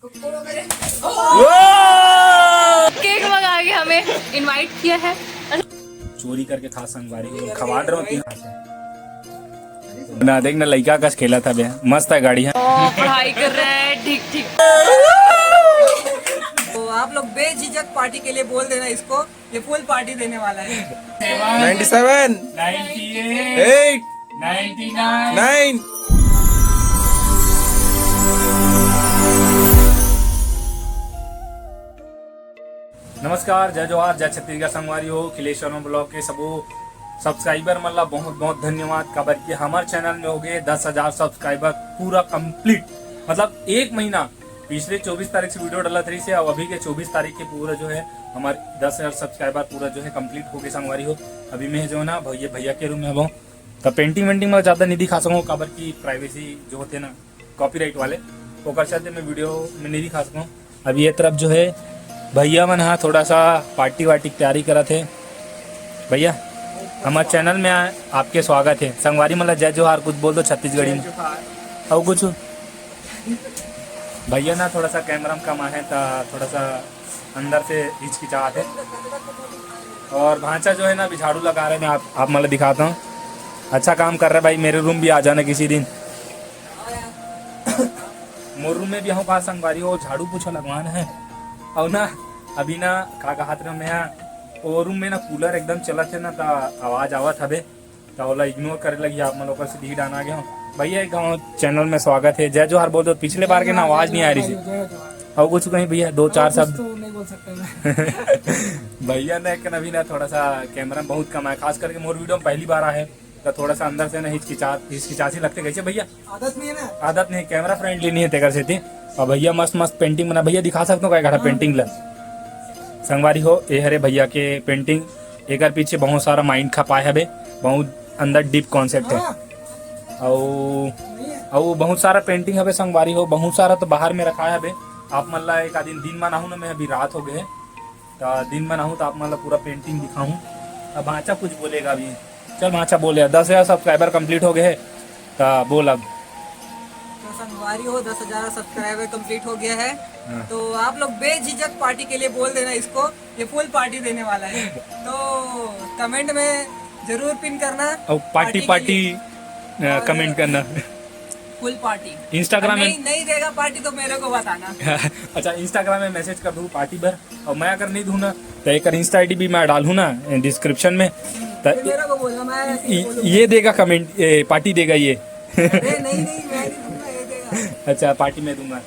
Cake मंगा के हमें इनवाइट किया है। चोरी करके खा संगवारी खवाड़ रहे होती ना। देख ना लड़का का खेला था बे, मस्त है गाड़ी है। पढ़ाई कर रहे हैं, ठीक ठीक। तो आप लोग बेझिझक पार्टी के लिए बोल देना इसको, ये फुल पार्टी देने वाला है। 97 98 8 99 9 नमस्कार, जय जोहार, जय छत्तीसगढ़ संगवारी हो। अखिलेश शर्मा ब्लॉग के सबो सब्सक्राइबर मतलब बहुत बहुत धन्यवाद। खबर कि हमारे चैनल में हो गए 10,000 सब्सक्राइबर पूरा कंप्लीट। मतलब एक महीना पिछले 24 तारीख से वीडियो डाला थी से अब अभी के 24 तारीख के पूरा जो है हमारे 10,000 सब्सक्राइबर पूरा जो है कंप्लीट हो गए संगवारी हो। अभी मैं जो है ना भैया के रूम में अब तो पेंटिंग वेंटिंग में ज़्यादा नहीं दिखा सकूँ, खबर की प्राइवेसी जो होते ना कॉपीराइट वाले वो कर चलते मैं वीडियो में नहीं दिखा सकूँ। अभी ये तरफ जो है भैया मन हाँ थोड़ा सा पार्टी वार्टी की तैयारी करा थे। भैया हमारे चैनल में आपके स्वागत है। संगवारी मतलब जय जोहार कुछ बोल दो छत्तीसगढ़ी में और कुछ। भैया ना थोड़ा सा कैमरा में कमा है तो थोड़ा सा अंदर से हिचकिचाहट है। और भांचा जो है ना अभी झाड़ू लगा रहे हैं। आप मतलब दिखाता हूँ, अच्छा काम कर रहे भाई। मेरे रूम भी आ जाना किसी दिन। मोर रूम में भी हूँ कहा संगवारी हो, झाड़ू पूछा लगवाना है। और ना अभी ना का हाथ में वो रूम में ना कूलर एकदम चलत है ना तो आवाज आवत हवे तो ओला इग्नोर करे लगी। आप मन लोग से दी डाना गया हूँ। भैया एक गाँव चैनल में स्वागत है। जय जोहार बोल दो। पिछले बार के ना आवाज नहीं आ रही थी और कुछ कहीं भैया 2-4 शब्द नहीं बोल सकते भैया ने अभी ना थोड़ा सा कैमरा में बहुत कम है, खास करके मोर वीडियो में पहली बार आए तो थोड़ा सा अंदर से ना हिचकिचासी लगते कैसे भैया। आदत नहीं है ना, आदत नहीं, कैमरा फ्रेंडली नहीं है तेकर से थी। और भैया मस्त मस्त पेंटिंग बना। भैया दिखा सकते हो क्या घड़ा पेंटिंग ला संगवारी हो। ये हरे भैया के पेंटिंग एक पीछे बहुत सारा माइंड खपाए हवे, बहुत अंदर डीप कॉन्सेप्ट है। और बहुत सारा पेंटिंग हवे संगवारी हो, बहुत सारा तो बाहर में रखा है हवे। आप मतलब एक आदि दिन बनाऊँ ना, मैं अभी रात हो गए तो दिन बनाऊँ तो आप मतलब पूरा पेंटिंग दिखाऊँ। अब भांचा कुछ बोलेगा अभी, चल भांचा बोले। 10,000 सब्सक्राइबर कंप्लीट हो गए तो बोल अब। तो संगवारी हो 10,000 सब्सक्राइबर कंप्लीट हो गया है। तो आप लोग बेझिझक पार्टी के लिए बोल देना इसको, ये फुल पार्टी देने वाला है। तो कमेंट में जरूर पिन करना और पार्टी कमेंट करना। फुल पार्टी इंस्टाग्राम में नहीं देगा पार्टी तो मेरे को बताना। अच्छा इंस्टाग्राम में मैसेज कर दूँ पार्टी भर। और मैं अगर नहीं दूँ ना तो एक इंस्टा ID भी मैं डालूँ ना डिस्क्रिप्शन में तो मेरे को बोलना, मैं ये देगा कमेंट, पार्टी देगा ये। नहीं मैं नहीं दूंगा, ये देगा। अच्छा पार्टी में दूंगा।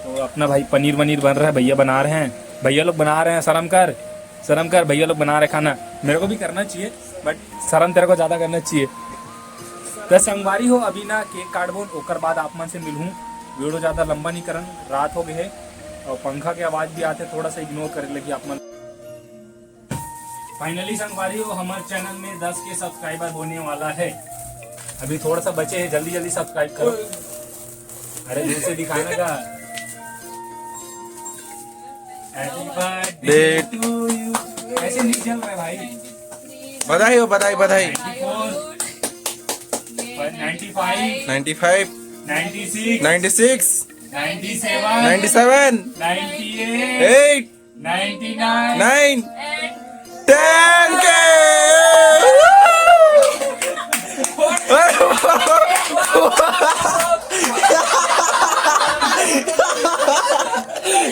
तो अपना भाई पनीर वनीर बन रहा है, भैया बना रहे हैं। भैया लोग बना रहे हैं, शर्म कर भैया लोग बना रहे खाना। मेरे को भी करना चाहिए बट शर्म तेरे को ज़्यादा करना चाहिए। तो संगवारी हो अभी ना केक काटबो, ओकर बाद आप मन से मिलूँ। वीडियो ज़्यादा लंबा नहीं करन, रात हो गए है और पंखा के आवाज़ भी आते, थोड़ा सा इग्नोर करे लगी आप मन। फाइनली संगवारी हो हमारे चैनल में 10 के सब्सक्राइबर होने वाला है। अभी थोड़ा सा बचे है, जल्दी जल्दी सब्सक्राइब करो। अरे दूर से दिखाना का। Happy birthday to you. ऐसे नहीं चल रहा भाई। बधाई हो, बधाई बधाई। 94 95 96 96 97 97 98 8 99 9 10 के।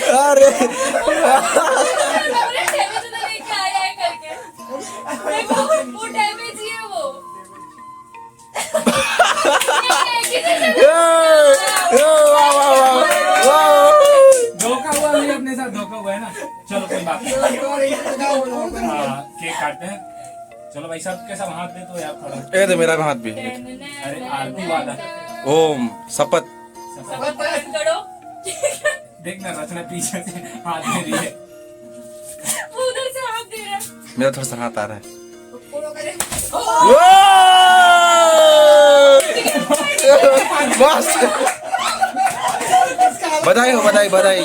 अरे धोखा हुआ नहीं, अपने साथ धोखा हुआ है ना। चलो कोई बात नहीं, केक काटते हैं। चलो भाई साहब कैसा हाथ दे तो यार थोड़ा। ये तो मेरा हाथ भी। अरे आरती वाला ओम शपथ। देखना रचना पीछे से हाथ दे रही है। मेरा थोड़ा सा हाथ आ रहा है। बस बधाई हो, बधाई बधाई।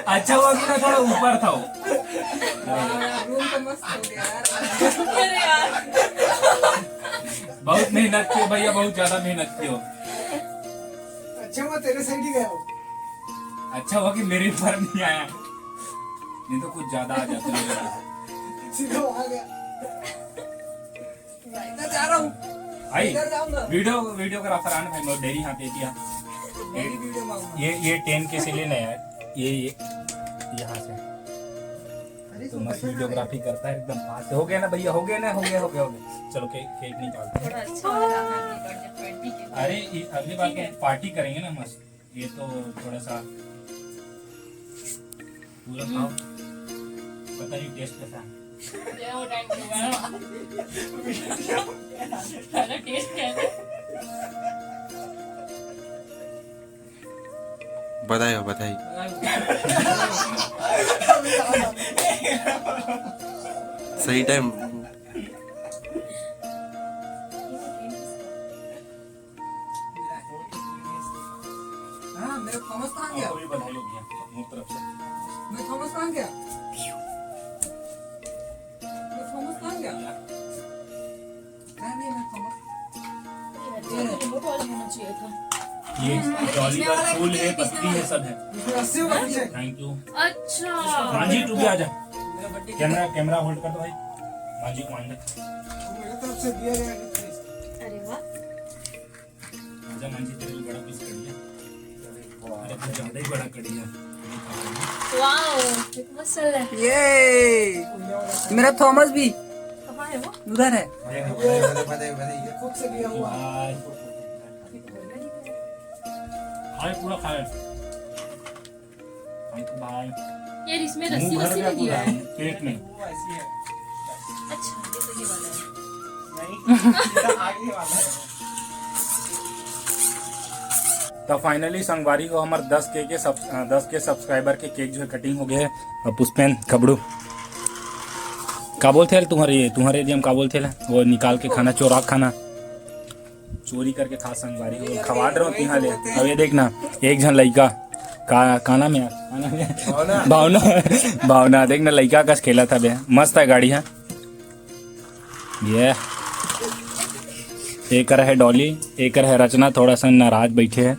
अच्छा हुआ कि ना थोड़ा ऊपर था वो। रूम तो मस्त हो गया यार। बहुत मेहनत की हो भैया, बहुत ज्यादा मेहनत की हो। अच्छा मैं तेरे साइड ही गया हूँ। अच्छा हुआ कि मेरे ऊपर नहीं आया, नहीं तो कुछ ज्यादा आ जाता मेरे ऊपर। सीधा आ गया। मैं इधर जा रहा हूँ। भाई इधर जाऊंगा। वीडियोग्राफर आने भाई मैं डेरी यहाँ पे दिया। मेरी वीडियो मांगूंगा। ये 10 के से लेना यार, ये यहाँ से तो मस्त वीडियोग्राफी करता है एकदम पास से। हो गया ना भैया, हो गया ना, हो गया। चलो केक निकालते हैं। थोड़ा अच्छा लगा हैप्पी बर्थडे 20 के। अरे ये अगली बार के पार्टी करेंगे ना मस्त। ये तो थोड़ा सा पूरा खाओ, पता नहीं टेस्ट कैसा है। वो टाइम सारा टेस्ट क्या है? बधाई हो बधाई। सही टाइम। हाँ मेरे थॉमस कहाँ गया? आपको भी बधाई होगी मेरी तरफ से। मैं थॉमस कहाँ गया? मैं थॉमस कहाँ गया? नहीं मैं थॉमस। रिमोट वाला होना चाहिए था। ये डॉली का फूल है, पत्ती है, सब है। इसमें 80 होगा पीछे। Thank you. अच्छा मांझी तू भी आ जा, मेरा बर्थडे कैमरा होल्ड कर दो भाई। मांझी को आंदे मेरी तरफ से दिया गया गिफ्ट। अरे वाह, आजा मांझी, तेरे लिए बड़ा पीस कर दिया। अरे कुछ ज्यादा ही बड़ा कर दिया। वाओ कितना मस्त चल रहा है। ये मेरा थॉमस भी कहाँ है वो? उधर है। बधाई। खुद से लिया हुआ। खाए पूरा खाए। थैंक यू भाई। यार इसमें रस्सी मुंह भर वस्सी गया नहीं दिया पूरा है। केक में। अच्छा ये तो ये वाला है। तो फाइनली संगवारी को हमारे 10 के सब्सक्राइबर के केक जो है कटिंग हो गए है। और पुष्पेन कबड़ू का बोलते हैं तुम्हारे हम का बोलते हैं वो निकाल के खाना, चोरा खाना, चोरी करके खा। संगवारी को खवाड़ रहा हूँ तिहा ले। अब ये देखना एक जन लड़का का नाम है भावना देखना लड़का का खेला था बे, मस्त है गाड़ी है ये। एक है डॉली, एक है रचना, थोड़ा सा नाराज बैठे है,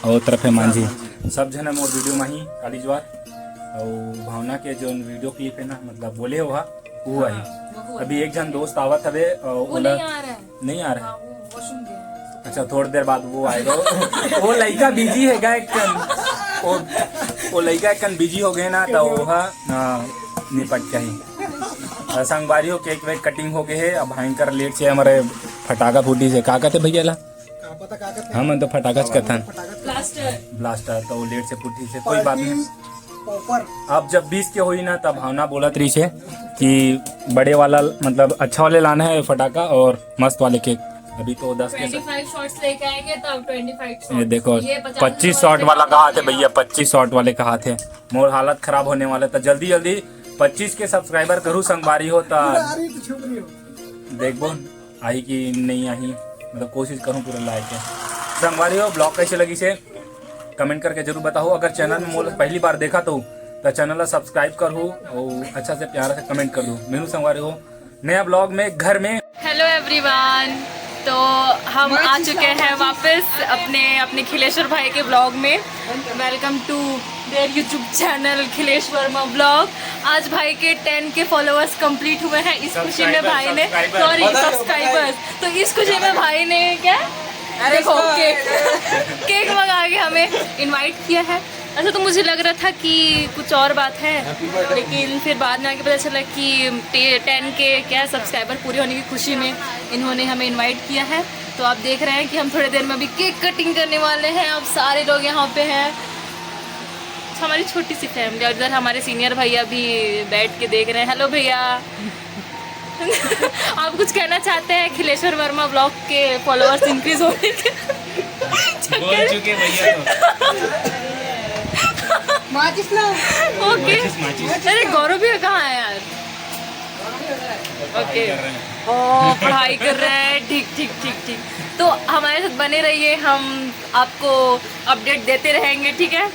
और तरफ है मांझी। सब जन मोर वीडियो में ही काली ज्वार और भावना के जो वीडियो क्लिप है ना, मतलब बोले हुआ वो आई। अभी एक जन दोस्त आवत हवे वो नहीं आ रहा है। नहीं आ रहा है। हाँ, वो वॉशरूम गया है। अच्छा थोड़ी देर बाद वो आएगा। वो लड़का बिजी है गए, वो लड़का एक बिजी हो गए ना, तो वो निपट के ही संगवारी हो केक वेक कटिंग हो गए है। अब भयंकर लेट से हमारे फटाका फूटी से का कहते भैया ला हाँ मन तो फटाका कथन ब्लास्टर तो लेट से फूटी से कोई बात नहीं। अब जब 20 के हुई ना तब भावना बोला तरी से कि बड़े वाला मतलब अच्छा वाले लाना है फटाका और मस्त वाले केक। अभी तो 10 के 25 शॉट्स लेके आएंगे तब 25 ये शॉट्स। देखो ये 25 शॉट वाला कहा थे भैया, 25 शॉट वाले कहा थे। मोर हालत खराब होने वाला था। जल्दी 25 के सब्सक्राइबर करूँ संगवारी हो तो देखो आई कि नहीं आई, मतलब कोशिश करूँ पूरा लाइक है। संगवारी हो ब्लॉग कैसे लगी से कमेंट करके जरूर बताओ। अगर चैनल में मोल पहली बार देखा तो चैनल सब्सक्राइब कर हो और अच्छा से प्यारा से कमेंट कर दो। मेनू संगवारी हो नया ब्लॉग में घर में। हेलो एवरीवन, तो हम आ चुके हैं वापस अपने खिलेश्वर भाई के ब्लॉग में। Welcome to their YouTube channel Khilesh Verma blog. आज भाई के 10 के फॉलोअर्स कंप्लीट हुए हैं। इस खुशी में भाई ने सब्सक्राइबर्स, तो इस खुशी में भाई ने क्या देखो केक मंगा के हमें इनवाइट किया है। ऐसा तो मुझे लग रहा था कि कुछ और बात है, लेकिन फिर बाद में आके पता चला कि 10 के क्या सब्सक्राइबर पूरे होने की खुशी में इन्होंने हमें इनवाइट किया है। तो आप देख रहे हैं कि हम थोड़ी देर में अभी केक कटिंग करने वाले हैं। अब सारे लोग यहाँ पे हैं, हमारी छोटी सी फैमिली। और इधर हमारे सीनियर भैया भी बैठ के देख रहे हैं। हेलो भैया। आप कुछ कहना चाहते हैं खिलेश्वर वर्मा ब्लॉग के फॉलोअर्स इंक्रीज होने के? बोल चुके भैया ओके। अरे गौरव भी कहाँ है यार? ओके ओ पढ़ाई कर रहे हैं। ठीक तो हमारे साथ बने रहिए, हम आपको अपडेट देते रहेंगे, ठीक है।